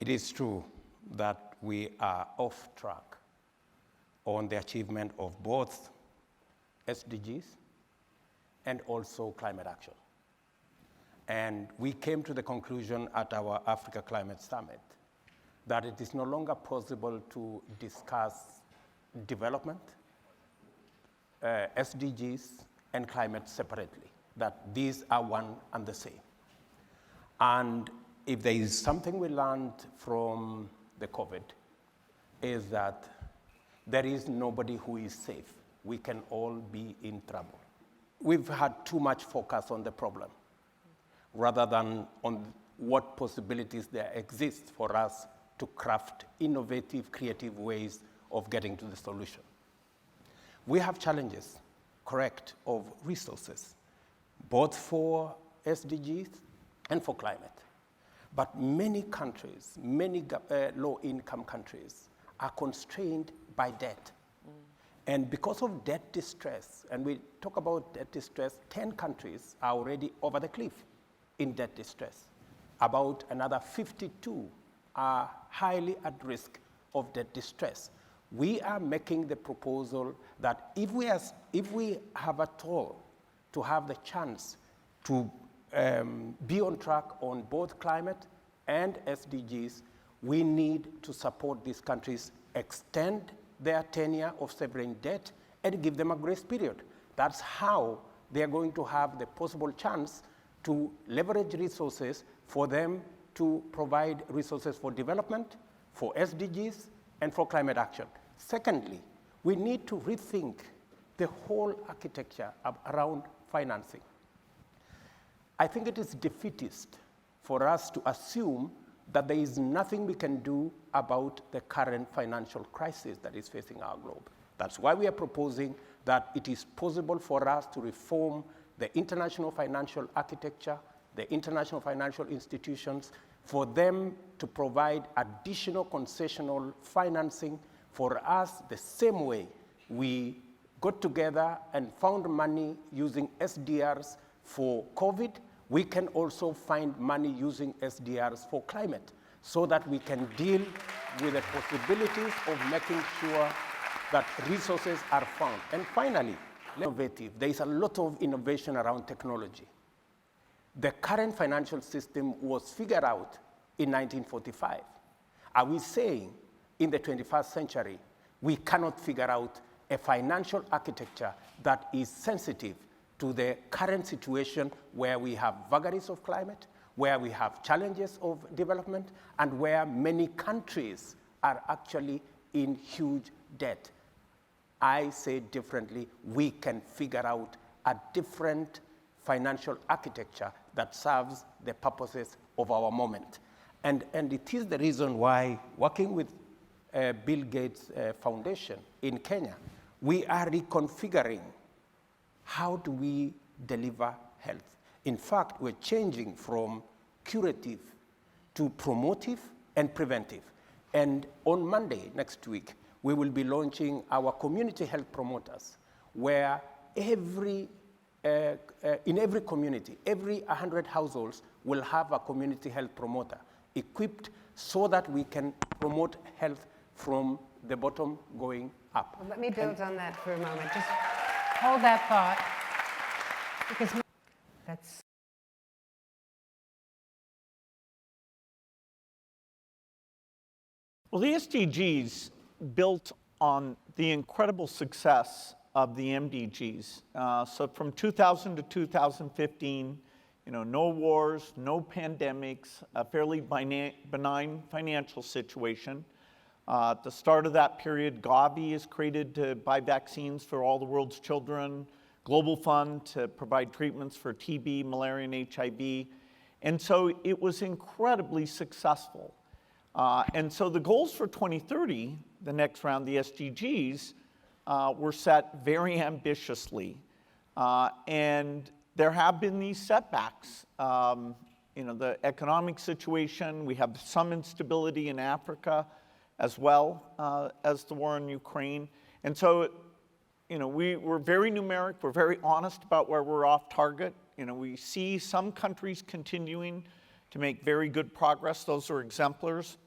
It is true that we are off track on the achievement of both SDGs and also climate action. And we came to the conclusion at our Africa Climate Summit that it is no longer possible to discuss development, SDGs, and climate separately, that these are one and the same. And if there is something we learned from the COVID, is that there is nobody who is safe. We can all be in trouble. We've had too much focus on the problem rather than on what possibilities there exist for us to craft innovative, creative ways of getting to the solution. We have challenges, correct, of resources, both for SDGs and for climate. But many countries, many low-income countries, are constrained by debt. And because of debt distress, and we talk about debt distress, 10 countries are already over the cliff in debt distress. About another 52 are highly at risk of debt distress. We are making the proposal that if we have at all to have the chance to be on track on both climate and SDGs, we need to support these countries, extend their tenure of sovereign debt, and give them a grace period. That's how they are going to have the possible chance to leverage resources for them to provide resources for development, for SDGs, and for climate action. Secondly, we need to rethink the whole architecture around financing. I think it is defeatist for us to assume that there is nothing we can do about the current financial crisis that is facing our globe. That's why we are proposing that it is possible for us to reform the international financial architecture, the international financial institutions, for them to provide additional concessional financing for us the same way we got together and found money using SDRs for COVID. We can also find money using SDRs for climate so that we can deal with the possibilities of making sure that resources are found. And finally, innovative. There is a lot of innovation around technology. The current financial system was figured out in 1945. Are we saying in the 21st century we cannot figure out a financial architecture that is sensitive to the current situation where we have vagaries of climate, where we have challenges of development, and where many countries are actually in huge debt? I say differently, we can figure out a different financial architecture that serves the purposes of our moment. And it is the reason why, working with Bill Gates Foundation in Kenya, we are reconfiguring how do we deliver health. In fact, we're changing from curative to promotive and preventive. And on Monday next week, we will be launching our community health promoters, where in every community, every 100 households will have a community health promoter equipped so that we can promote health from the bottom going up. Well, let me build on that for a moment. Just hold that thought, because that's... Well, the SDGs built on the incredible success of the MDGs. So from 2000 to 2015, no wars, no pandemics, a fairly benign financial situation. At the start of that period, Gavi is created to buy vaccines for all the world's children, Global Fund to provide treatments for TB, malaria, and HIV. And so it was incredibly successful. And so the goals for 2030, the next round, the SDGs, were set very ambitiously. And there have been these setbacks. The economic situation, we have some instability in Africa as well as the war in Ukraine. And so, we're very numeric, we're very honest about where we're off target. We see some countries continuing to make very good progress. Those are exemplars.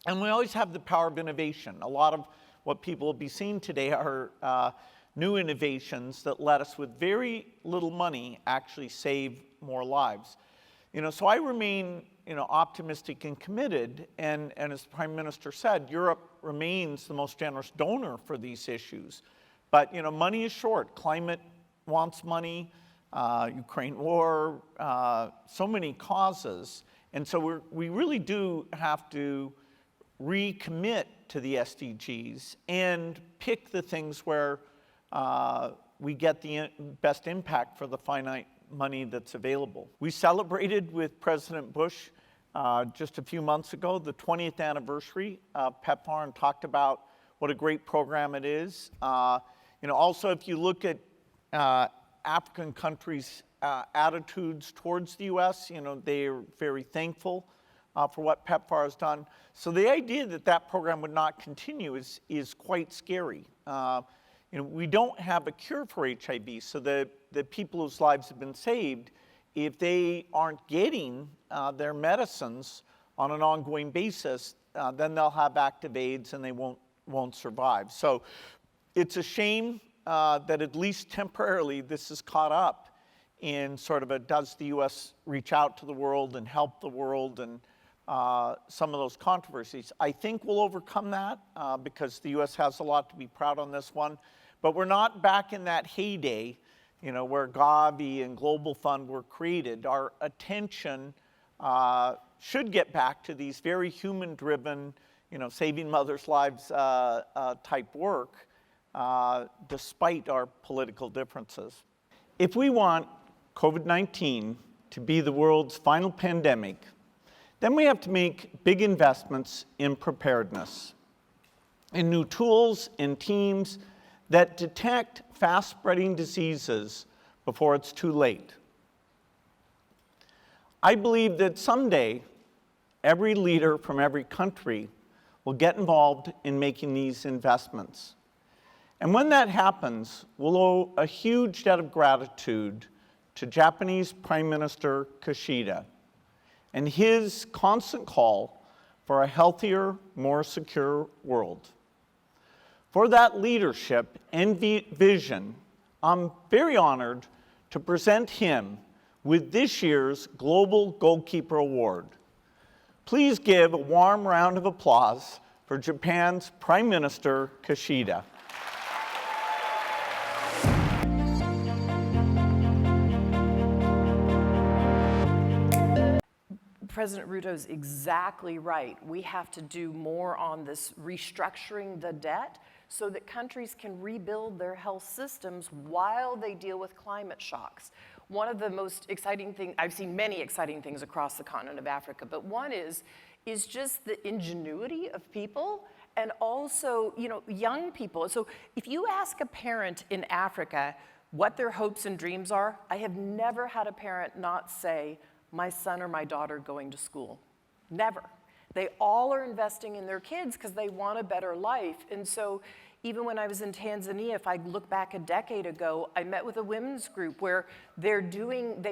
And we always have the power of innovation. A lot of what people will be seeing today are new innovations that let us, with very little money, actually save more lives. So I remain, optimistic and committed. And as the Prime Minister said, Europe remains the most generous donor for these issues. But, money is short. Climate wants money, Ukraine war, so many causes. And so we really do have to recommit to the SDGs and pick the things where we get the best impact for the finite money that's available. We celebrated with President Bush just a few months ago the 20th anniversary of PEPFAR and talked about what a great program it is. Also, if you look at African countries' attitudes towards the U.S., they're very thankful for what PEPFAR has done. So the idea that that program would not continue is quite scary. We don't have a cure for HIV, so the people whose lives have been saved, if they aren't getting their medicines on an ongoing basis, then they'll have active AIDS and they won't survive. So it's a shame that at least temporarily this is caught up in sort of a does the U.S. reach out to the world and help the world and some of those controversies. I think we'll overcome that because the U.S. has a lot to be proud on this one. But we're not back in that heyday, where Gavi and Global Fund were created. Our attention should get back to these very human-driven, saving mothers' lives type work, despite our political differences. If we want COVID-19 to be the world's final pandemic, then we have to make big investments in preparedness, in new tools and teams that detect fast-spreading diseases before it's too late. I believe that someday, every leader from every country will get involved in making these investments. And when that happens, we'll owe a huge debt of gratitude to Japanese Prime Minister Kishida and his constant call for a healthier, more secure world. For that leadership and vision, I'm very honored to present him with this year's Global Goalkeeper Award. Please give a warm round of applause for Japan's Prime Minister Kishida. President Ruto'S exactly right. We have to do more on this restructuring the debt so that countries can rebuild their health systems while they deal with climate shocks. One of the most exciting things, I've seen many exciting things across the continent of Africa, but one is just the ingenuity of people and also, young people. So if you ask a parent in Africa what their hopes and dreams are, I have never had a parent not say, my son or my daughter going to school. Never. They all are investing in their kids because they want a better life. And so even when I was in Tanzania, if I look back a decade ago, I met with a women's group where they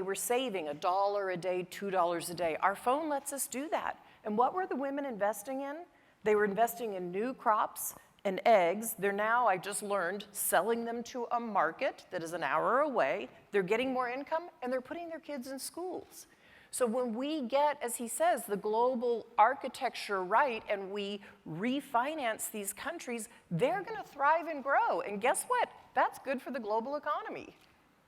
were saving $1 a day, $2 a day. Our phone lets us do that. And what were the women investing in? They were investing in new crops and eggs. They're now, I just learned, selling them to a market that is an hour away. They're getting more income and they're putting their kids in schools. So when we get, as he says, the global architecture right and we refinance these countries, they're going to thrive and grow. And guess what? That's good for the global economy.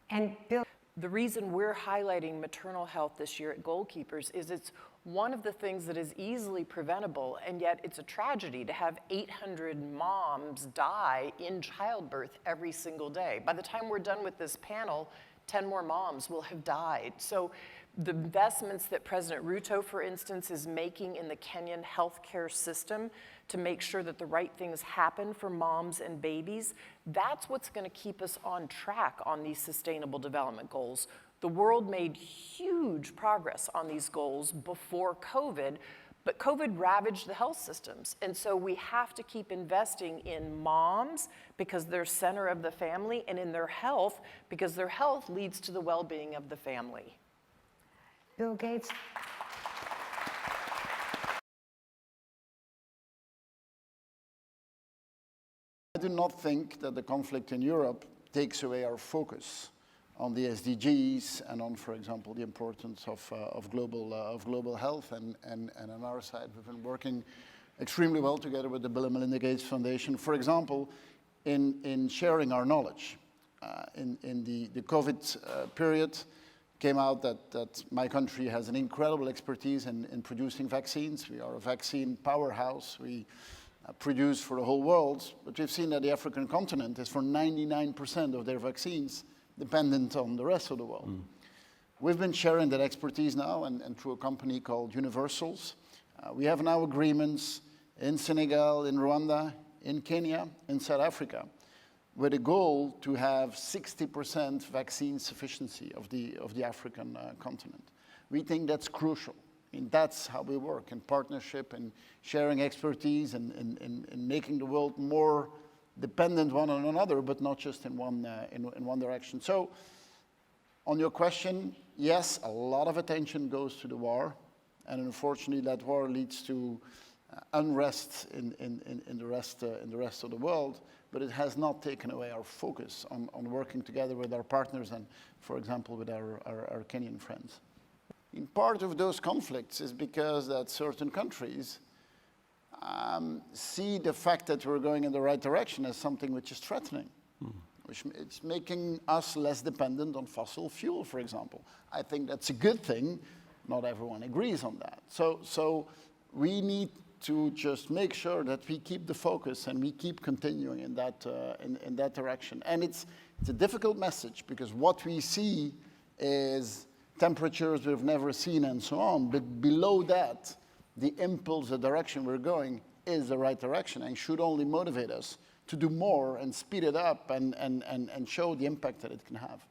And Bill, the reason we're highlighting maternal health this year at Goalkeepers is it's one of the things that is easily preventable, and yet it's a tragedy to have 800 moms die in childbirth every single day. By the time we're done with this panel, 10 more moms will have died. So the investments that President Ruto, for instance, is making in the Kenyan healthcare system to make sure that the right things happen for moms and babies, that's what's going to keep us on track on these sustainable development goals. The world made huge progress on these goals before COVID, but COVID ravaged the health systems. And so we have to keep investing in moms because they're center of the family, and in their health because their health leads to the well-being of the family. Bill Gates. do not think that the conflict in Europe takes away our focus on the SDGs and on, for example, the importance of global health. And on our side, we've been working extremely well together with the Bill and Melinda Gates Foundation, for example, in sharing our knowledge. In the COVID period, came out that my country has an incredible expertise in producing vaccines. We are a vaccine powerhouse. We produce for the whole world, but we've seen that the African continent is for 99% of their vaccines dependent on the rest of the world. We've been sharing that expertise now and through a company called Ruto'S. We have now agreements in Senegal, in Rwanda, in Kenya, in South Africa, with a goal to have 60% vaccine sufficiency of the African continent. We think that's crucial. And that's how we work, in partnership and sharing expertise and making the world more dependent one on another, but not just in one direction. So, on your question, yes, a lot of attention goes to the war, and unfortunately, that war leads to unrest in the rest of the world. But it has not taken away our focus on working together with our partners and, for example, with our Kenyan friends. And part of those conflicts is because that certain countries see the fact that we're going in the right direction as something which is threatening, which it's making us less dependent on fossil fuel, for example. I think that's a good thing. Not everyone agrees on that. So we need to just make sure that we keep the focus and we keep continuing in that direction. And it's a difficult message because what we see is temperatures we've never seen and so on, but below that, the impulse, the direction we're going is the right direction and should only motivate us to do more and speed it up and show the impact that it can have.